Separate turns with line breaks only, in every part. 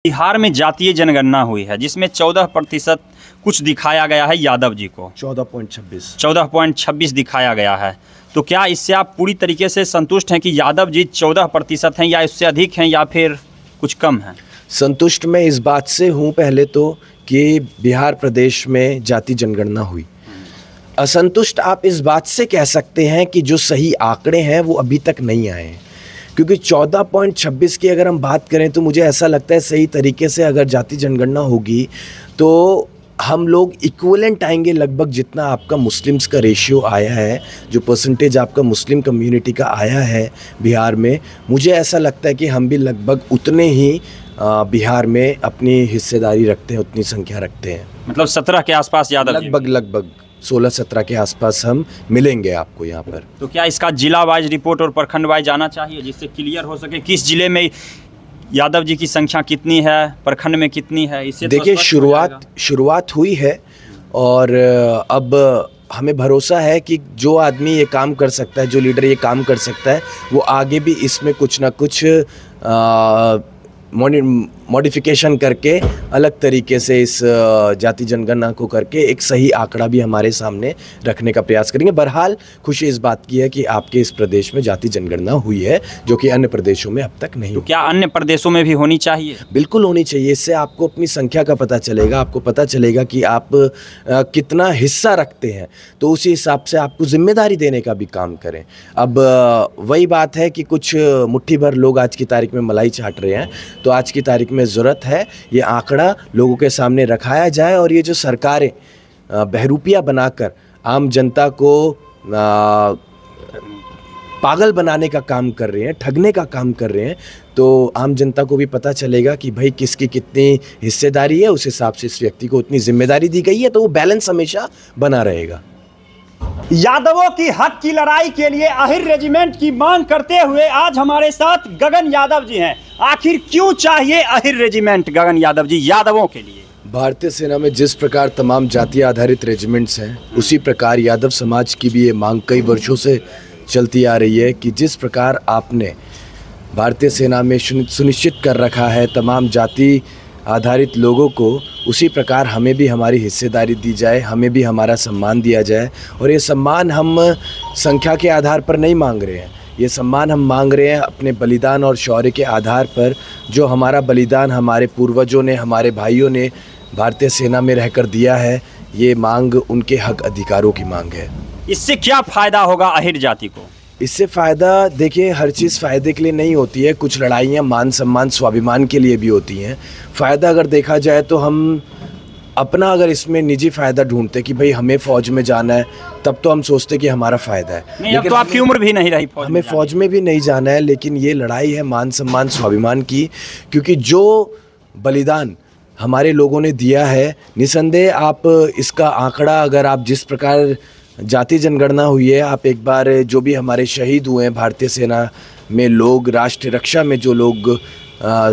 बिहार में जातीय जनगणना हुई है जिसमें 14% कुछ दिखाया गया है यादव जी को। 14.26 दिखाया गया है। तो क्या इससे आप पूरी तरीके से संतुष्ट हैं कि यादव जी 14% हैं या इससे अधिक हैं या फिर कुछ कम हैं?
संतुष्ट मैं इस बात से हूँ पहले तो कि बिहार प्रदेश में जाति जनगणना हुई। असंतुष्ट आप इस बात से कह सकते हैं कि जो सही आंकड़े हैं वो अभी तक नहीं आए हैं, क्योंकि 14.26 की अगर हम बात करें तो मुझे ऐसा लगता है सही तरीके से अगर जाति जनगणना होगी तो हम लोग इक्विवेलेंट आएंगे लगभग जितना आपका मुस्लिम्स का रेशियो आया है, जो परसेंटेज आपका मुस्लिम कम्युनिटी का आया है बिहार में, मुझे ऐसा लगता है कि हम भी लगभग उतने ही बिहार में अपनी हिस्सेदारी रखते हैं, उतनी संख्या रखते हैं।
मतलब 17 के आसपास यादव
लगभग 16-17 के आसपास हम मिलेंगे आपको यहाँ पर।
तो क्या इसका जिला वाइज रिपोर्ट और प्रखंड वाइज आना चाहिए जिससे क्लियर हो सके किस जिले में यादव जी की संख्या कितनी है, प्रखंड में कितनी है? इससे
देखिए शुरुआत हुई है और अब हमें भरोसा है कि जो आदमी ये काम कर सकता है, जो लीडर ये काम कर सकता है, वो आगे भी इसमें कुछ ना कुछ मॉडिफिकेशन करके अलग तरीके से इस जाति जनगणना को करके एक सही आंकड़ा भी हमारे सामने रखने का प्रयास करेंगे। बहरहाल खुशी इस बात की है कि आपके इस प्रदेश में जाति जनगणना हुई है, जो कि अन्य प्रदेशों में अब तक नहीं।
तो क्या अन्य प्रदेशों में भी होनी चाहिए?
बिल्कुल होनी चाहिए। इससे आपको अपनी संख्या का पता चलेगा, आपको पता चलेगा कि आप कितना हिस्सा रखते हैं, तो उसी हिसाब से आपको जिम्मेदारी देने का भी काम करें। अब वही बात है कि कुछ मुट्ठी भर लोग आज की तारीख में मलाई चाट रहे हैं, तो आज की तारीख में ज़रूरत है ये आंकड़ा लोगों के सामने रखाया जाए और ये जो सरकारें बहरूपिया बनाकर आम जनता को पागल बनाने का काम कर रहे हैं, ठगने का काम कर रहे हैं, तो आम जनता को भी पता चलेगा कि भाई किसकी कितनी हिस्सेदारी है, उस हिसाब से इस व्यक्ति को उतनी जिम्मेदारी दी गई है, तो वो बैलेंस हमेशा बना रहेगा।
यादवों की हक की लड़ाई के लिए अहिर रेजिमेंट की मांग करते हुए आज हमारे साथ गगन यादव जी हैं। आखिर क्यों चाहिए अहिर रेजिमेंट गगन यादव जी यादवों के लिए?
भारतीय सेना में जिस प्रकार तमाम जातीय आधारित रेजिमेंट्स हैं, उसी प्रकार यादव समाज की भी ये मांग कई वर्षों से चलती आ रही है कि जिस प्रकार आपने भारतीय सेना में सुनिश्चित कर रखा है तमाम जाति आधारित लोगों को, उसी प्रकार हमें भी हमारी हिस्सेदारी दी जाए, हमें भी हमारा सम्मान दिया जाए। और ये सम्मान हम संख्या के आधार पर नहीं मांग रहे हैं, ये सम्मान हम मांग रहे हैं अपने बलिदान और शौर्य के आधार पर। जो हमारा बलिदान हमारे पूर्वजों ने, हमारे भाइयों ने भारतीय सेना में रहकर दिया है, ये मांग उनके हक अधिकारों की मांग है।
इससे क्या फ़ायदा होगा अहिर जाति को?
इससे फ़ायदा देखिए, हर चीज़ फ़ायदे के लिए नहीं होती है, कुछ लड़ाइयाँ मान सम्मान स्वाभिमान के लिए भी होती हैं। फ़ायदा अगर देखा जाए तो हम अपना अगर इसमें निजी फ़ायदा ढूंढते कि भाई हमें फ़ौज में जाना है, तब तो हम सोचते कि हमारा फ़ायदा है।
नहीं, अब तो आपकी उम्र भी नहीं रही
हमें फ़ौज में भी नहीं जाना है, लेकिन ये लड़ाई है मान सम्मान स्वाभिमान की, क्योंकि जो बलिदान हमारे लोगों ने दिया है, निसंदेह आप इसका आंकड़ा अगर आप जिस प्रकार जाति जनगणना हुई है, आप एक बार जो भी हमारे शहीद हुए हैं भारतीय सेना में लोग, राष्ट्रीय रक्षा में जो लोग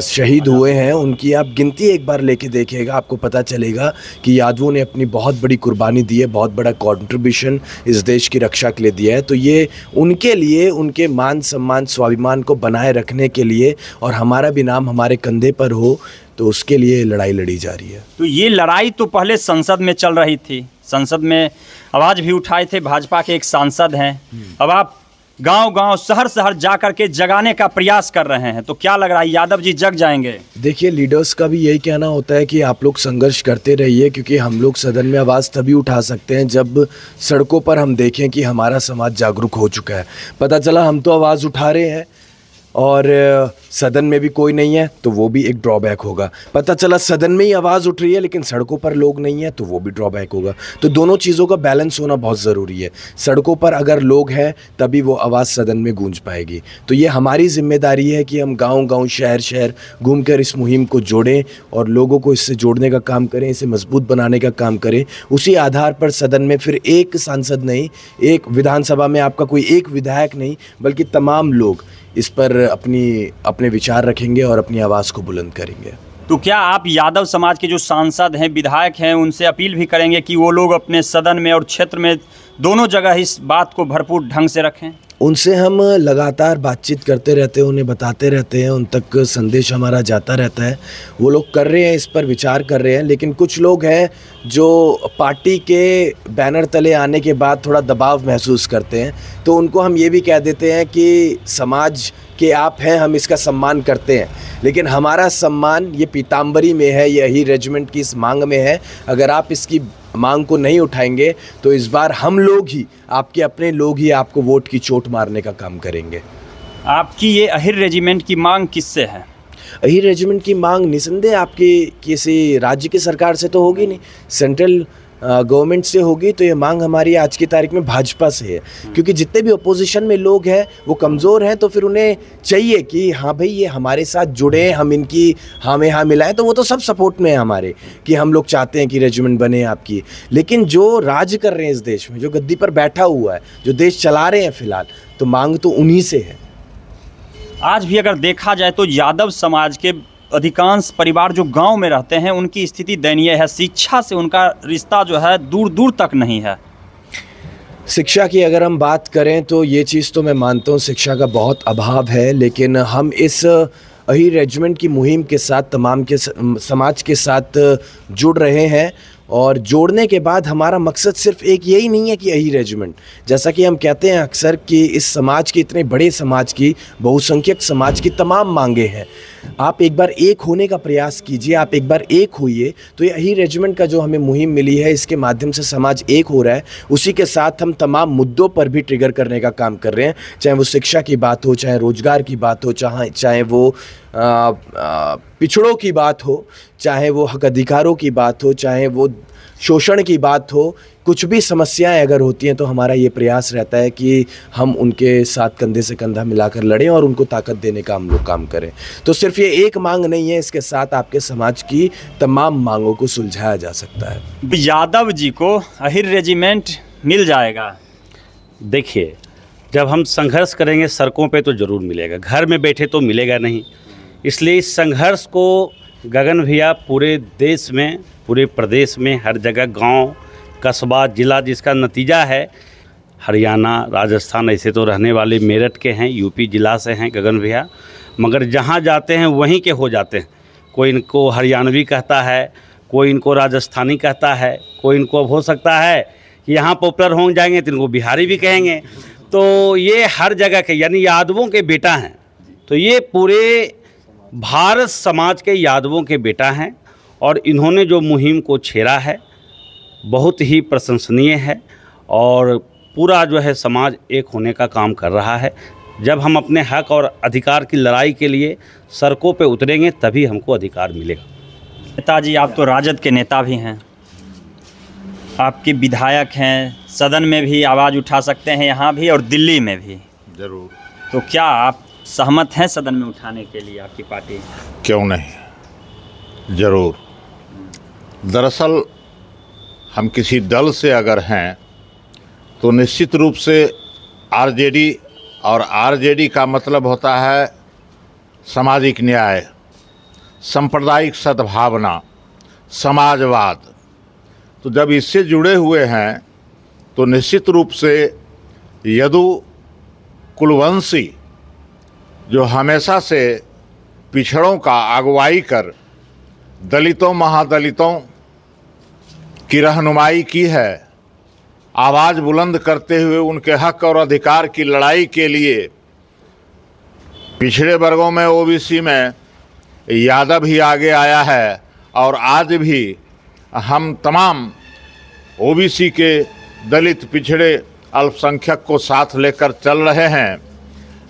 शहीद हुए हैं, उनकी आप गिनती एक बार लेके देखिएगा, आपको पता चलेगा कि यादवों ने अपनी बहुत बड़ी कुर्बानी दी है, बहुत बड़ा कंट्रीब्यूशन इस देश की रक्षा के लिए दिया है। तो ये उनके लिए, उनके मान सम्मान स्वाभिमान को बनाए रखने के लिए और हमारा भी नाम हमारे कंधे पर हो, तो उसके लिए लड़ाई लड़ी जा रही है।
तो ये लड़ाई तो पहले संसद में चल रही थी, संसद में आवाज़ भी उठाए थे, भाजपा के एक सांसद हैं। अब आप गांव-गांव, शहर-शहर जा कर के जगाने का प्रयास कर रहे हैं, तो क्या लग रहा है यादव जी जग जाएंगे?
देखिए, लीडर्स का भी यही कहना होता है कि आप लोग संघर्ष करते रहिए, क्योंकि हम लोग सदन में आवाज़ तभी उठा सकते हैं जब सड़कों पर हम देखें कि हमारा समाज जागरूक हो चुका है। पता चला हम तो आवाज़ उठा रहे हैं और सदन में भी कोई नहीं है, तो वो भी एक ड्रॉबैक होगा। पता चला सदन में ही आवाज़ उठ रही है लेकिन सड़कों पर लोग नहीं है, तो वो भी ड्रॉबैक होगा। तो दोनों चीज़ों का बैलेंस होना बहुत ज़रूरी है। सड़कों पर अगर लोग हैं तभी वो आवाज़ सदन में गूंज पाएगी। तो ये हमारी जिम्मेदारी है कि हम गांव-गांव, शहर-शहर घूमकर इस मुहिम को जोड़ें और लोगों को इससे जोड़ने का काम करें, इसे मजबूत बनाने का काम करें। उसी आधार पर सदन में फिर एक सांसद नहीं, एक विधानसभा में आपका कोई एक विधायक नहीं, बल्कि तमाम लोग इस पर अपने विचार रखेंगे और अपनी आवाज़ को बुलंद करेंगे।
तो क्या आप यादव समाज के जो सांसद हैं, विधायक हैं, उनसे अपील भी करेंगे कि वो लोग अपने सदन में और क्षेत्र में दोनों जगह इस बात को भरपूर ढंग से रखें?
उनसे हम लगातार बातचीत करते रहते हैं, उन्हें बताते रहते हैं, उन तक संदेश हमारा जाता रहता है। वो लोग कर रहे हैं, इस पर विचार कर रहे हैं। लेकिन कुछ लोग हैं जो पार्टी के बैनर तले आने के बाद थोड़ा दबाव महसूस करते हैं, तो उनको हम ये भी कह देते हैं कि समाज के आप हैं, हम इसका सम्मान करते हैं, लेकिन हमारा सम्मान ये पीताम्बरी में है, यही रेजिमेंट की इस मांग में है। अगर आप इसकी मांग को नहीं उठाएंगे तो इस बार हम लोग ही, आपके अपने लोग ही आपको वोट की चोट मारने का काम करेंगे।
आपकी ये अहिर रेजिमेंट की मांग किससे है?
अहिर रेजिमेंट की मांग निसंदेह आपकी किसी राज्य की सरकार से तो होगी नहीं, सेंट्रल गवर्नमेंट से होगी। तो ये मांग हमारी आज की तारीख में भाजपा से है, क्योंकि जितने भी अपोजिशन में लोग हैं वो कमज़ोर हैं, तो फिर उन्हें चाहिए कि हाँ भाई ये हमारे साथ जुड़े, हम इनकी हाँ में हाँ मिलाएं। तो वो तो सब सपोर्ट में है हमारे, कि हम लोग चाहते हैं कि रेजिमेंट बने आपकी। लेकिन जो राज कर रहे हैं इस देश में, जो गद्दी पर बैठा हुआ है, जो देश चला रहे हैं फिलहाल, तो मांग तो उन्हीं से है।
आज भी अगर देखा जाए तो यादव समाज के अधिकांश परिवार जो गांव में रहते हैं उनकी स्थिति दयनीय है। शिक्षा से उनका रिश्ता जो है दूर दूर तक नहीं है।
शिक्षा की अगर हम बात करें तो ये चीज़ तो मैं मानता हूँ, शिक्षा का बहुत अभाव है। लेकिन हम इस अहिर रेजिमेंट की मुहिम के साथ तमाम के समाज के साथ जुड़ रहे हैं, और जोड़ने के बाद हमारा मकसद सिर्फ एक यही नहीं है कि अहिर रेजिमेंट, जैसा कि हम कहते हैं अक्सर कि इस समाज की, इतने बड़े समाज की, बहुसंख्यक समाज की तमाम मांगे हैं। आप एक बार एक होने का प्रयास कीजिए, आप एक बार एक होइए, तो ये अहिर रेजिमेंट का जो हमें मुहिम मिली है, इसके माध्यम से समाज एक हो रहा है। उसी के साथ हम तमाम मुद्दों पर भी ट्रिगर करने का काम कर रहे हैं, चाहे वो शिक्षा की बात हो, चाहे रोजगार की बात हो, चाहे वो पिछड़ों की बात हो, चाहे वो हक अधिकारों की बात हो, चाहे वो शोषण की बात हो। कुछ भी समस्याएं अगर होती हैं तो हमारा ये प्रयास रहता है कि हम उनके साथ कंधे से कंधा मिलाकर लड़ें और उनको ताकत देने का हम लोग काम करें। तो सिर्फ ये एक मांग नहीं है, इसके साथ आपके समाज की तमाम मांगों को सुलझाया जा सकता है।
यादव जी को अहिर रेजिमेंट मिल जाएगा?
देखिए, जब हम संघर्ष करेंगे सड़कों पे तो ज़रूर मिलेगा, घर में बैठे तो मिलेगा नहीं। इसलिए इस संघर्ष को गगन भैया पूरे देश में, पूरे प्रदेश में, हर जगह, गांव, कस्बा, ज़िला, जिसका नतीजा है हरियाणा, राजस्थान, ऐसे तो रहने वाले मेरठ के हैं, यूपी ज़िला से हैं गगन भैया, मगर जहां जाते हैं वहीं के हो जाते हैं। कोई इनको हरियाणवी कहता है, कोई इनको राजस्थानी कहता है, कोई इनको अब हो सकता है कि यहाँ पॉपुलर हो जाएंगे तो इनको बिहारी भी कहेंगे। तो ये हर जगह के, यानी यादवों के बेटा हैं। तो ये पूरे भारत समाज के यादवों के बेटा हैं, और इन्होंने जो मुहिम को छेड़ा है बहुत ही प्रशंसनीय है, और पूरा जो है समाज एक होने का काम कर रहा है। जब हम अपने हक और अधिकार की लड़ाई के लिए सड़कों पे उतरेंगे तभी हमको अधिकार मिलेगा।
नेताजी, आप तो राजद के नेता भी हैं, आपके विधायक हैं, सदन में भी आवाज़ उठा सकते हैं, यहाँ भी और दिल्ली में भी।
जरूर।
तो क्या आप सहमत हैं सदन में उठाने के लिए आपकी पार्टी?
क्यों नहीं, ज़रूर। दरअसल हम किसी दल से अगर हैं तो निश्चित रूप से आरजेडी, और आरजेडी का मतलब होता है सामाजिक न्याय, सांप्रदायिक सद्भावना, समाजवाद। तो जब इससे जुड़े हुए हैं तो निश्चित रूप से यदु कुलवंशी, जो हमेशा से पिछड़ों का अगुवाई कर दलितों, महादलितों की रहनुमाई की है, आवाज़ बुलंद करते हुए उनके हक और अधिकार की लड़ाई के लिए पिछड़े वर्गों में, ओबीसी में यादव ही आगे आया है। और आज भी हम तमाम ओबीसी के, दलित, पिछड़े, अल्पसंख्यक को साथ लेकर चल रहे हैं।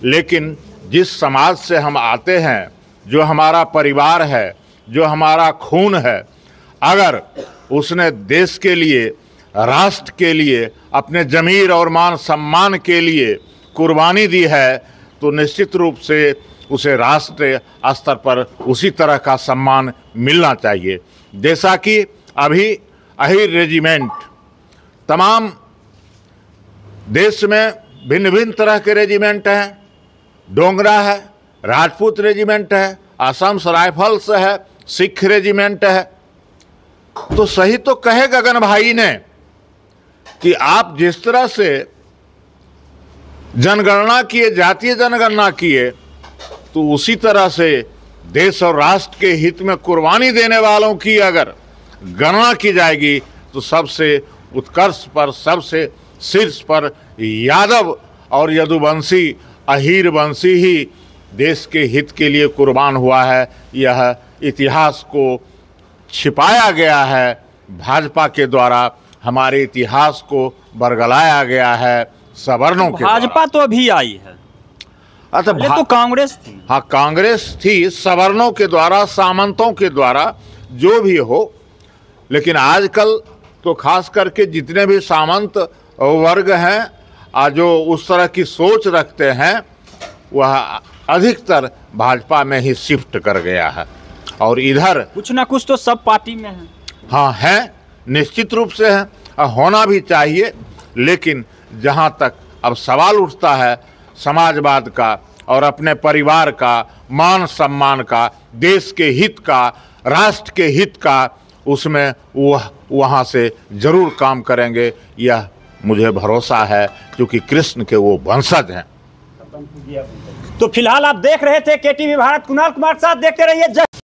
लेकिन जिस समाज से हम आते हैं, जो हमारा परिवार है, जो हमारा खून है, अगर उसने देश के लिए, राष्ट्र के लिए, अपने ज़मीर और मान सम्मान के लिए कुर्बानी दी है, तो निश्चित रूप से उसे राष्ट्रीय स्तर पर उसी तरह का सम्मान मिलना चाहिए। जैसा कि अभी अहिर रेजिमेंट, तमाम देश में भिन्न भिन्न तरह के रेजिमेंट हैं, डोगरा है, राजपूत रेजिमेंट है, असम राइफल्स है, सिख रेजिमेंट है। तो सही तो कहे गगन भाई ने कि आप जिस तरह से जनगणना किए, जातीय जनगणना किए, तो उसी तरह से देश और राष्ट्र के हित में कुर्बानी देने वालों की अगर गणना की जाएगी तो सबसे उत्कर्ष पर, सबसे शीर्ष पर यादव और यदुवंशी, अहीर वंशी ही देश के हित के लिए कुर्बान हुआ है। यह इतिहास को छिपाया गया है भाजपा के द्वारा, हमारे इतिहास को बरगलाया गया है सवर्णों के द्वारा।
भाजपा तो अभी आई है,
अच्छा
तो कांग्रेस थी।
हाँ, कांग्रेस थी सवर्णों के द्वारा, सामंतों के द्वारा, जो भी हो। लेकिन आजकल तो खास करके जितने भी सामंत वर्ग हैं जो उस तरह की सोच रखते हैं, वह अधिकतर भाजपा में ही शिफ्ट कर गया है। और इधर
कुछ ना कुछ तो सब पार्टी में है।
हाँ है, निश्चित रूप से है, होना भी चाहिए। लेकिन जहाँ तक अब सवाल उठता है समाजवाद का और अपने परिवार का, मान सम्मान का, देश के हित का, राष्ट्र के हित का, उसमें वह वहाँ से जरूर काम करेंगे, यह मुझे भरोसा है, क्योंकि कृष्ण के वो वंशज हैं।
तो फिलहाल आप देख रहे थे केटीवी भारत, कुणाल कुमार साथ, देखते रहिए जय